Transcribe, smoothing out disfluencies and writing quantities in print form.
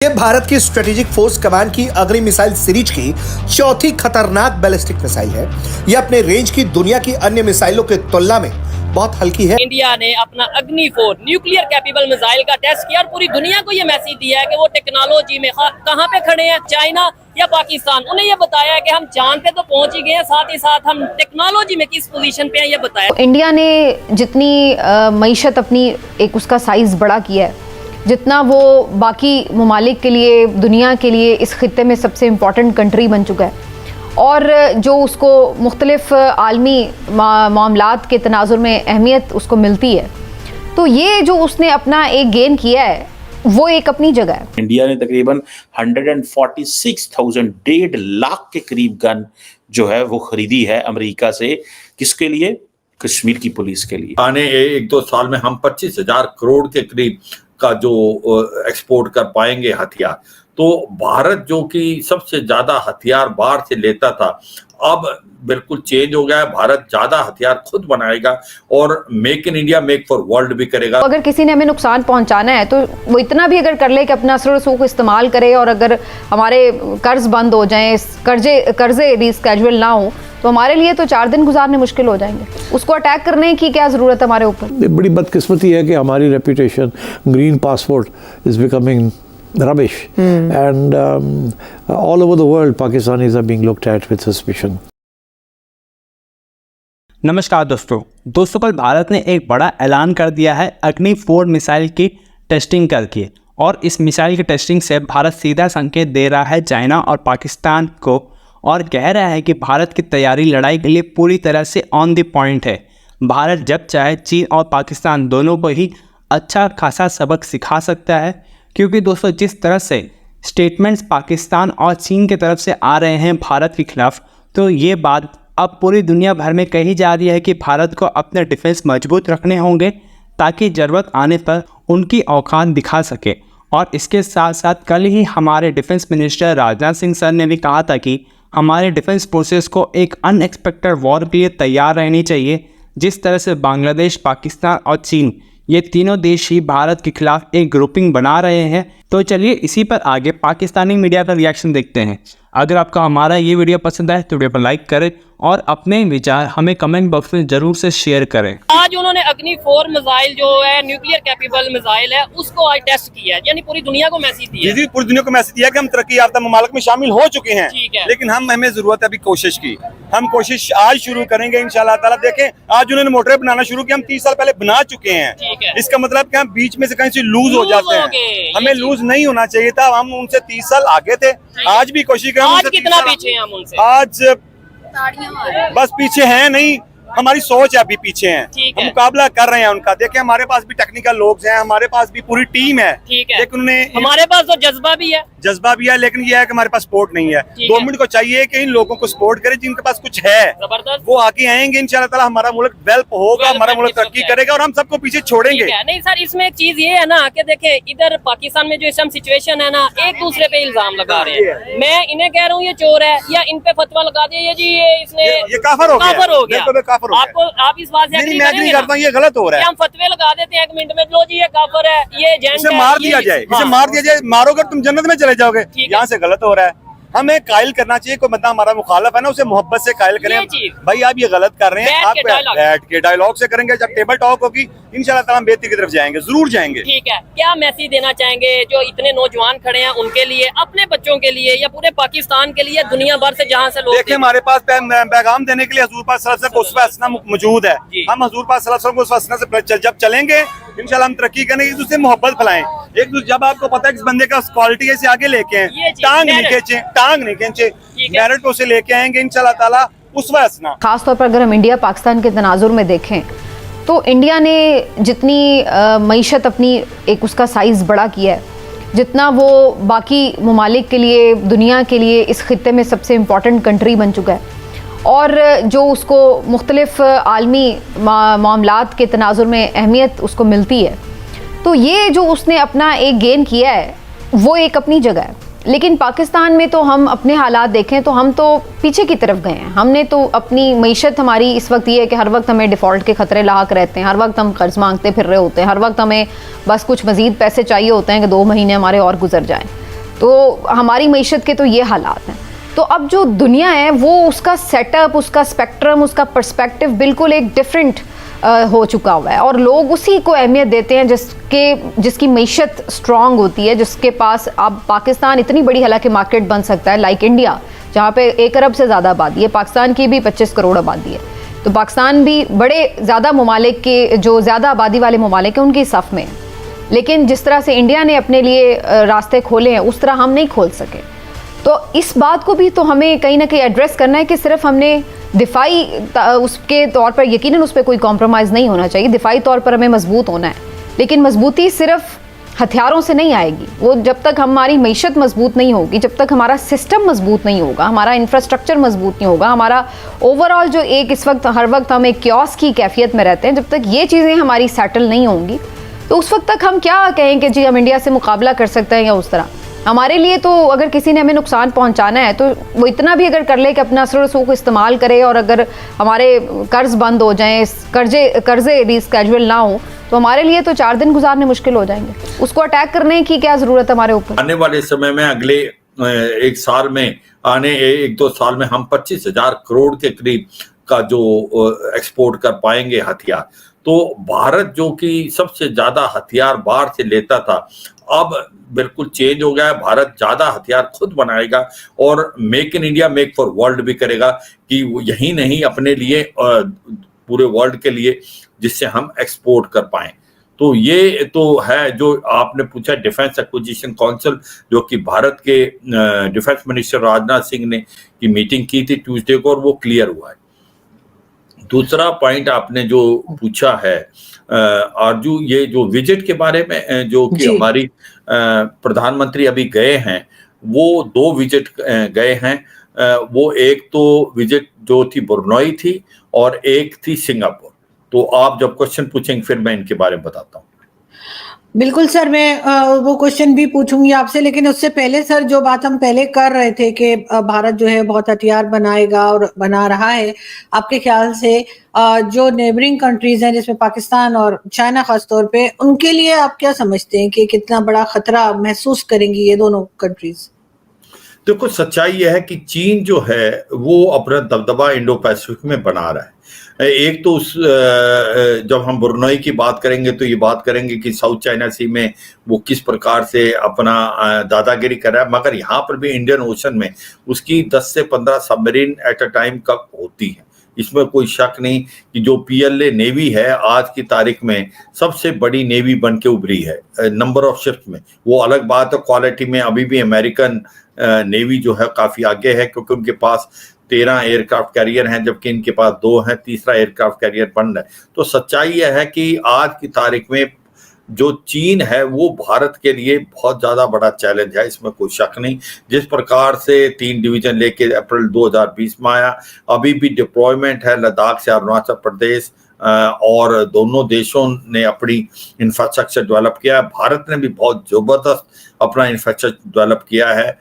ये भारत की strategic force command की अग्नि मिसाइल सीरीज की चौथी खतरनाक बैलिस्टिक मिसाइल है। ये अपने रेंज की दुनिया की अन्य मिसाइलों की तुलना में बहुत हल्की है। इंडिया ने अपना अग्नि-4 न्यूक्लियर कैपेबल मिसाइल का टेस्ट किया और पूरी दुनिया को ये मैसेज दिया है कि वो टेक्नोलॉजी में कहाँ पे खड़े हैं, चाइना या पाकिस्तान। उन्हें ये बताया है कि हम चांद पे तो पहुंच ही गए हैं, साथ ही साथ हम टेक्नोलॉजी में किस पोजीशन पे हैं ये बताया। इंडिया ने जितनी मईशत अपनी एक उसका साइज बड़ा किया है, जितना वो बाकी ममालिक के लिए, दुनिया के लिए इस खित्ते में सबसे इम्पॉर्टेंट कंट्री बन चुका है और जो उसको मुख्तलिफ आलमी मामलात के तनाजुर में अहमियत उसको मिलती है, तो ये जो उसने अपना एक गेन किया है वो एक अपनी जगह है। इंडिया ने तकरीबन 146,000 1.5 के करीब गन जो है वो खरीदी है अमेरिका से। किसके लिए? कश्मीर की पुलिस के लिए। आने 1-2 साल में हम 25,000 करोड़ के करीब का जो एक्सपोर्ट कर पाएंगे हथियार। तो भारत जो कि सबसे ज्यादा हथियार बाहर से लेता था, अब बिल्कुल चेंज हो गया है। भारत ज्यादा हथियार खुद बनाएगा और make in India make for world भी करेगा। अगर किसी ने हमें नुकसान पहुंचाना है तो वो इतना भी अगर कर ले कि अपना असर रसूख इस्तेमाल करे और अगर हमारे कर्ज बंद हो जाएं, कर्जे रिस्केड्यूल ना हो, तो हमारे लिए तो 4 दिन गुजारने मुश्किल हो जाएंगे। उसको अटैक करने की क्या ज़रूरत है हमारे ऊपर? बड़ी बदकिस्मती है कि हमारी reputation green passport is becoming rubbish and all over the world Pakistanis are being looked at with suspicion. नमस्कार दोस्तों कल भारत ने एक बड़ा ऐलान कर दिया है अग्नि-4 मिसाइल की टेस्टिंग करके, और इस मिसाइल की टेस्टिंग से भारत सीधा संकेत दे रहा है चाइना और पाकिस्तान को और कह रहा है कि भारत की तैयारी लड़ाई के लिए पूरी तरह से ऑन द पॉइंट है। भारत जब चाहे चीन और पाकिस्तान दोनों को ही अच्छा खासा सबक सिखा सकता है, क्योंकि दोस्तों जिस तरह से स्टेटमेंट्स पाकिस्तान और चीन की तरफ से आ रहे हैं भारत के खिलाफ, तो ये बात अब पूरी दुनिया भर में कही जा रही है कि भारत को अपने डिफेंस मजबूत रखने होंगे ताकि ज़रूरत आने पर उनकी औकात दिखा सके। और इसके साथ साथ कल ही हमारे defence minister Rajnath Singh sir ने भी कहा था कि हमारे डिफेंस फोर्सेस को एक अनएक्सपेक्टेड वॉर के लिए तैयार रहनी चाहिए। जिस तरह से बांग्लादेश, पाकिस्तान और चीन, ये तीनों देश ही भारत के खिलाफ एक ग्रुपिंग बना रहे हैं। तो चलिए इसी पर आगे पाकिस्तानी मीडिया का रिएक्शन देखते हैं। अगर आपको हमारा ये वीडियो पसंद आए तो वीडियो पर लाइक करें और अपने विचार हमें कमेंट बॉक्स में जरूर से शेयर करें। आज उन्होंने अग्नि-4 मिसाइल जो है न्यूक्लियर कैपेबल मिसाइल है उसको आज टेस्ट किया है, यानी पूरी दुनिया को मैसेज दिया है। जी पूरी दुनिया को मैसेज दिया कि हम तरक्की याफ्ता ममालिक में शामिल हो चुके हैं, लेकिन हमें जरूरत है अभी कोशिश की। हम कोशिश आज शुरू करेंगे इंशाल्लाह ताला। देखें आज उन्होंने मोटरें बनाना शुरू किया, हम 30 साल पहले बना चुके हैं। इसका मतलब कि हम बीच में से कहीं से लूज हो जाते हैं, हमें लूज नहीं होना चाहिए था। हम उनसे 30 साल आगे थे, आज भी कोशिश करें। आज कितना पीछे हैं हम उनसे? आज बस पीछे हैं नहीं, हमारी सोच है अभी पीछे हैं। हम मुकाबला कर रहे हैं उनका। देखिए हमारे पास भी टेक्निकल लोग हैं, हमारे पास भी पूरी टीम है, लेकिन उन्हें हमारे पास तो जज्बा भी है, लेकिन ये है कि हमारे पास सपोर्ट नहीं है। गवर्नमेंट को चाहिए कि इन लोगों को सपोर्ट करे जिनके पास कुछ है, वो आगे आएंगे इंशाल्लाह ताला। हमारा मुल्क डेवलप होगा, हमारा मुल्क तरक्की करेगा और हम सबको पीछे छोड़ेंगे नहीं। सर इसमें एक चीज ये है ना कि देखे इधर पाकिस्तान में जो इस टाइम सिचुएशन है ना, एक दूसरे पे इल्जाम लगा रहे हैं। मैं इन्हें कह रहा हूँ ये चोर है, या इन पे फतवा लगा दिया ये जी ये इसने ये काफिर हो गया। आपको आप इस बात से मैं एग्री करता हूँ, ये गलत हो रहा है। हम फतवे लगा देते हैं 1 मिनट में, लो जी ये काफिर है, ये जेंट है, मार दिया जाए, इसे मार दिया जाए। मारोगे तुम जन्नत में चले जाओगे। यहाँ से गलत हो रहा है। हमें कायल करना चाहिए। कोई बंदा हमारा मुखालफ है ना, उसे मोहब्बत से कायल करें, भाई आप ये गलत कर रहे हैं। आप बैठ के डायलॉग से करेंगे, जब टेबल टॉक होगी इंशाल्लाह ताला हम बेहतरी की तरफ जाएंगे, जरूर जाएंगे। ठीक है, क्या मैसेज देना चाहेंगे जो इतने नौजवान खड़े हैं उनके लिए, अपने बच्चों के लिए या पूरे पाकिस्तान के लिए, दुनिया भर से जहाँ से लोग? देखिए हमारे पास पैगाम देने के लिए हजूर पाक सल्लल्लाहु अलैहि वसल्लम का उसवा मौजूद है। हम हजूर पाक सल्लल्लाहु अलैहि वसल्लम को जब चलेंगे इंशाल्लाह हम तरक्की करेंगे, एक दूसरे मोहब्बत फैलाएं। एक दूसरे जब आपको पता है कि इस बंदे का क्वालिटी है, इसे आगे लेके आए, टांग नहीं खींचे, मेरिट को से लेके आएंगे इंशाल्लाह ताला उसवा हसना। खासतौर पर अगर हम इंडिया पाकिस्तान के तनाजुर में देखें तो इंडिया ने जितनी मईशत अपनी एक उसका साइज बड़ा किया है, जितना वो बाकी ममालिक के लिए, दुनिया के लिए इस खित्ते में सबसे इम्पॉर्टेंट कंट्री बन चुका है और जो उसको मुख्तलिफ आलमी मामलात के तनाजुर में अहमियत उसको मिलती है, तो ये जो उसने अपना एक गेन किया है वो एक अपनी जगह है। लेकिन पाकिस्तान में तो हम अपने हालात देखें तो हम तो पीछे की तरफ गए हैं। हमने तो अपनी मईशत हमारी इस वक्त ये है कि हर वक्त हमें डिफ़ॉल्ट के ख़तरे लाक रहते हैं, हर वक्त हम कर्ज मांगते फिर रहे होते हैं, हर वक्त हमें बस कुछ मज़ीद पैसे चाहिए होते हैं कि 2 महीने हमारे और गुजर जाएं। तो हमारी मईशत के तो ये हालात हैं। तो अब जो दुनिया है वो उसका सेटअप, उसका स्पेक्ट्रम, उसका पर्सपेक्टिव बिल्कुल एक डिफरेंट हो चुका हुआ है, और लोग उसी को अहमियत देते हैं जिसकी मईशत स्ट्रांग होती है, जिसके पास अब पाकिस्तान इतनी बड़ी हालांकि मार्केट बन सकता है लाइक इंडिया, जहाँ पे 1 अरब से ज़्यादा आबादी है, पाकिस्तान की भी 25 करोड़ आबादी है, तो पाकिस्तान भी बड़े ज़्यादा ममालिक के, जो ज़्यादा आबादी वाले ममालिक हैं उनकी सफ़ में है। लेकिन जिस तरह से इंडिया ने अपने लिए रास्ते खोले हैं उस तरह हम नहीं खोल सके। तो इस बात को भी तो हमें कहीं ना कहीं एड्रेस करना है कि सिर्फ हमने दिफाई उसके तौर पर, यकीनन उस पर कोई कॉम्प्रोमाइज़ नहीं होना चाहिए, दिफाई तौर पर हमें मजबूत होना है, लेकिन मजबूती सिर्फ हथियारों से नहीं आएगी। वो जब तक हमारी मईशत मजबूत नहीं होगी, जब तक हमारा सिस्टम मजबूत नहीं होगा, हमारा इंफ्रास्ट्रक्चर मजबूत नहीं होगा, हमारा ओवरऑल जो एक इस वक्त हर वक्त हम एक क्योस की कैफियत में रहते हैं, जब तक ये चीज़ें हमारी सेटल नहीं होंगी तो उस वक्त तक हम क्या कहें कि जी हम इंडिया से मुकाबला कर सकते हैं या उस तरह। हमारे लिए तो अगर किसी ने हमें नुकसान पहुंचाना है तो वो इतना भी अगर कर ले कि अपना असर को इस्तेमाल करे, और अगर हमारे कर्ज बंद हो जाएं, कर्जे रिस्केड्यूल ना हो, तो हमारे लिए तो 4 दिन गुजारने मुश्किल हो जाएंगे। उसको अटैक करने की क्या ज़रूरत है हमारे ऊपर? आने वाले समय में, अगले 1 साल में, आने 1-2 साल में हम 25,000 करोड़ के करीब का जो एक्सपोर्ट कर पाएंगे हथियार। तो भारत जो कि सबसे ज्यादा हथियार बाहर से लेता था, अब बिल्कुल चेंज हो गया है। भारत ज्यादा हथियार खुद बनाएगा और make in India, make for world भी करेगा, कि वो यही नहीं अपने लिए, पूरे वर्ल्ड के लिए, जिससे हम एक्सपोर्ट कर पाएं। तो ये तो है जो आपने पूछा, डिफेंस एक्विजिशन काउंसिल, जो कि भारत के डिफेंस मिनिस्टर राजनाथ सिंह ने की मीटिंग की थी ट्यूसडे को, और वो क्लियर हुआ है। दूसरा पॉइंट आपने जो पूछा है आरजू, ये जो विजिट के बारे में, जो कि हमारी प्रधानमंत्री अभी गए हैं, वो 2 विजिट गए हैं। वो एक तो विजिट जो थी ब्रुनई थी और एक थी सिंगापुर। तो आप जब क्वेश्चन पूछेंगे फिर मैं इनके बारे में बताता हूँ। बिल्कुल सर, मैं वो क्वेश्चन भी पूछूंगी आपसे, लेकिन उससे पहले सर, जो बात हम पहले कर रहे थे कि भारत जो है बहुत हथियार बनाएगा और बना रहा है, आपके ख्याल से जो नेबरिंग कंट्रीज हैं जिसमें पाकिस्तान और चाइना खास तौर पे, उनके लिए आप क्या समझते हैं कि कितना बड़ा खतरा महसूस करेंगी ये दोनों कंट्रीज? देखो, सच्चाई यह है कि चीन जो है वो अपना दबदबा इंडो पैसिफिक में बना रहा है। एक तो उस जब हम ब्रुनई की बात करेंगे तो ये बात करेंगे कि साउथ चाइना सी में वो किस प्रकार से अपना दादागिरी कर रहा है, मगर यहाँ पर भी इंडियन ओशन में उसकी 10 से 15 सबमरीन एट अ टाइम कब होती है, इसमें कोई शक नहीं कि जो PLA नेवी है आज की तारीख में सबसे बड़ी नेवी बन के उभरी है नंबर ऑफ शिप्स में। वो अलग बात है, क्वालिटी में अभी भी अमेरिकन नेवी जो है काफी आगे है, क्योंकि उनके पास 13 एयरक्राफ्ट कैरियर हैं, जबकि इनके पास 2 हैं, तीसरा एयरक्राफ्ट कैरियर बन रहा है। तो सच्चाई यह है कि आज की तारीख में जो चीन है वो भारत के लिए बहुत ज्यादा बड़ा चैलेंज है, इसमें कोई शक नहीं। जिस प्रकार से 3 डिवीजन लेके अप्रैल 2020 में आया, अभी भी डिप्लॉयमेंट है लद्दाख से अरुणाचल प्रदेश, और दोनों देशों ने अपनी इंफ्रास्ट्रक्चर डेवलप किया है। भारत ने भी बहुत जबरदस्त अपना इंफ्रास्ट्रक्चर डेवलप किया है।